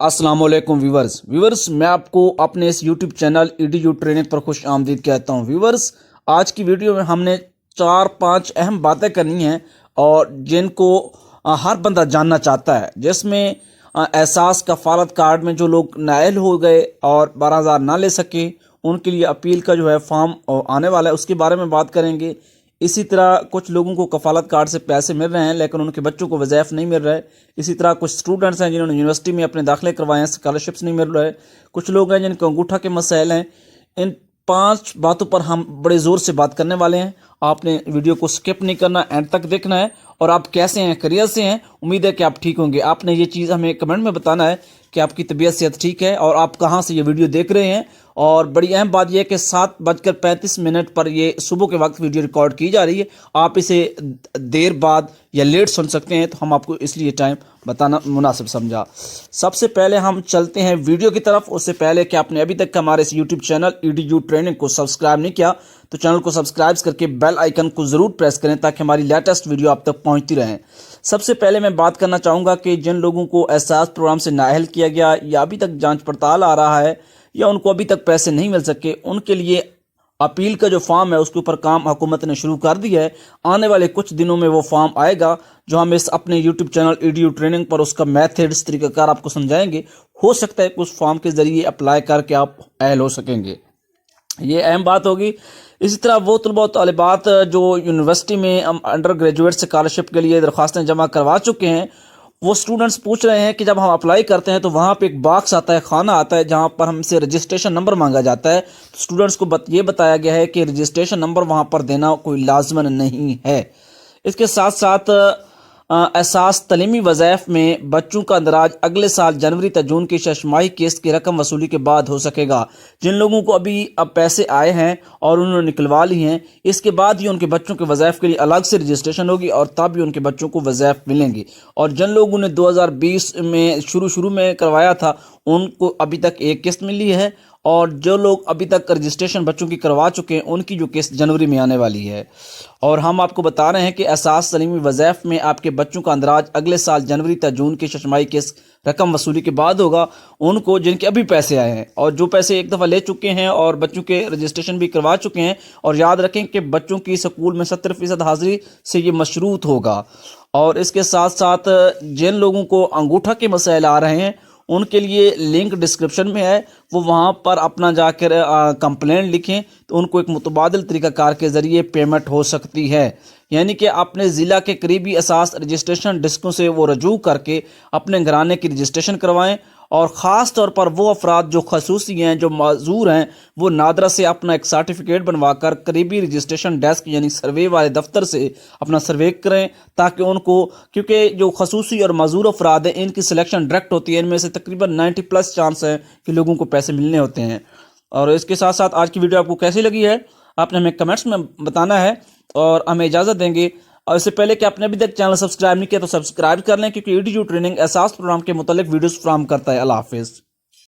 अस्सलाम वालेकुम व्यूवर्स मैं आपको अपने इस यूट्यूब चैनल EDU ट्रेनिंग पर खुश आमदीद कहता हूँ। व्यूवर्स, आज की वीडियो में हमने 4-5 अहम बातें करनी हैं और जिनको हर बंदा जानना चाहता है, जिसमें एहसास कफ़ालत कार्ड में जो लोग नाअहल हो गए और 12,000 ना ले सके उनके लिए अपील का जो है फॉर्म आने वाला है, उसके बारे में बात करेंगे। इसी तरह कुछ लोगों को कफ़ालत कार्ड से पैसे मिल रहे हैं लेकिन उनके बच्चों को वज़ाइफ नहीं मिल रहा है। इसी तरह कुछ स्टूडेंट्स हैं जिन्होंने यूनिवर्सिटी में अपने दाखिले करवाए हैं, स्कॉलरशिप्स नहीं मिल रहा है। कुछ लोग हैं जिनके अंगूठा के मसाइल हैं। इन 5 बातों पर हम बड़े ज़ोर से बात करने वाले हैं। आपने वीडियो को स्किप नहीं करना, एंड तक देखना है। और आप कैसे हैं, करियर से हैं, उम्मीद है कि आप ठीक होंगे। आपने ये चीज़ हमें कमेंट में बताना है कि आपकी तबीयत सेहत ठीक है और आप कहाँ से ये वीडियो देख रहे हैं। और बड़ी अहम बात यह है कि 7:35 पर ये सुबह के वक्त वीडियो रिकॉर्ड की जा रही है। आप इसे देर बाद या लेट सुन सकते हैं, तो हम आपको इसलिए टाइम बताना मुनासिब समझा। सबसे पहले हम चलते हैं वीडियो की तरफ। उससे पहले कि आपने अभी तक हमारे इस यूट्यूब चैनल EDU ट्रेनिंग को सब्सक्राइब नहीं किया तो चैनल को सब्सक्राइब करके बेल आइकन को ज़रूर प्रेस करें ताकि हमारी लेटेस्ट वीडियो आप तक पहुंचती रहे। सबसे पहले मैं बात करना चाहूँगा कि जिन लोगों को एहसास प्रोग्राम से नाअहल किया गया या अभी तक जांच पड़ताल आ रहा है या उनको अभी तक पैसे नहीं मिल सके, उनके लिए अपील का जो फॉर्म है उसके ऊपर काम हुकूमत ने शुरू कर दिया है। आने वाले कुछ दिनों में वो फॉर्म आएगा जो हम इस अपने यूट्यूब चैनल EDU ट्रेनिंग पर उसका मेथड्स तरीक़ाकार आपको समझाएंगे। हो सकता है कि उस फॉर्म के ज़रिए अप्लाई करके आप अहल हो सकेंगे, ये अहम बात होगी। इसी तरह वो तलबा तालिबात जो यूनिवर्सिटी में अंडर ग्रेजुएट स्कॉलरशिप के लिए दरख्वास्तें जमा करवा चुके हैं, वो स्टूडेंट्स पूछ रहे हैं कि जब हम अप्लाई करते हैं तो वहाँ पे एक बॉक्स आता है, खाना आता है जहाँ पर हमसे रजिस्ट्रेशन नंबर मांगा जाता है। तो स्टूडेंट्स को ये बताया गया है कि रजिस्ट्रेशन नंबर वहाँ पर देना कोई लाजमन नहीं है। इसके साथ साथ एहसास तलीमी वज़ाइफ में बच्चों का अंदराज अगले साल जनवरी तक जून की छमाही किस्त की रकम वसूली के बाद हो सकेगा। जिन लोगों को अभी अब पैसे आए हैं और उन्होंने निकलवा ली हैं, इसके बाद ही उनके बच्चों के वज़ाइफ के लिए अलग से रजिस्ट्रेशन होगी और तब भी उनके बच्चों को वज़ाइफ मिलेंगी। और जिन लोगों ने 2020 में शुरू में करवाया था उनको अभी तक एक किस्त मिली है, और जो लोग अभी तक रजिस्ट्रेशन बच्चों की करवा चुके हैं उनकी जो किस्त जनवरी में आने वाली है। और हम आपको बता रहे हैं कि एहसास तलीमी वज़ाइफ में आपके बच्चों का अंदराज अगले साल जनवरी तक जून की छमाही किस्त रकम वसूली के बाद होगा उनको जिनके अभी पैसे आए हैं और जो पैसे एक दफ़ा ले चुके हैं और बच्चों के रजिस्ट्रेशन भी करवा चुके हैं। और याद रखें कि बच्चों की स्कूल में 70% हाज़िरी से ये मशरूत होगा। और इसके साथ साथ जिन लोगों को अंगूठा के मसाइल आ रहे हैं उनके लिए लिंक डिस्क्रिप्शन में है, वो वहाँ पर अपना जाकर कंप्लेंट लिखें तो उनको एक मुतबादिल तरीक़ाकार के ज़रिए पेमेंट हो सकती है। यानी कि अपने ज़िला के करीबी एहसास रजिस्ट्रेशन डिस्कों से वो रजू करके अपने घराने की रजिस्ट्रेशन करवाएं। और ख़ास तौर पर वो अफराद जो खसूसी हैं, जो माजूर हैं, वो नादरा से अपना एक सर्टिफिकेट बनवा कर करीबी रजिस्ट्रेशन डेस्क यानी सर्वे वाले दफ्तर से अपना सर्वे करें ताकि उनको, क्योंकि जो खसूसी और माजूर अफराद हैं इनकी सिलेक्शन डायरेक्ट होती है, इनमें से तकरीबन 90+ चांस है कि लोगों को पैसे मिलने होते हैं। और इसके साथ साथ आज की वीडियो आपको कैसी लगी है आपने हमें कमेंट्स में बताना है और हमें इजाज़त देंगे। और इससे पहले कि आपने अभी तक चैनल सब्सक्राइब नहीं किया तो सब्सक्राइब कर लें, क्योंकि EDU ट्रेनिंग एहसास प्रोग्राम के मुतालिक वीडियोस फ्राहम करता है। अल्लाह हाफिज़।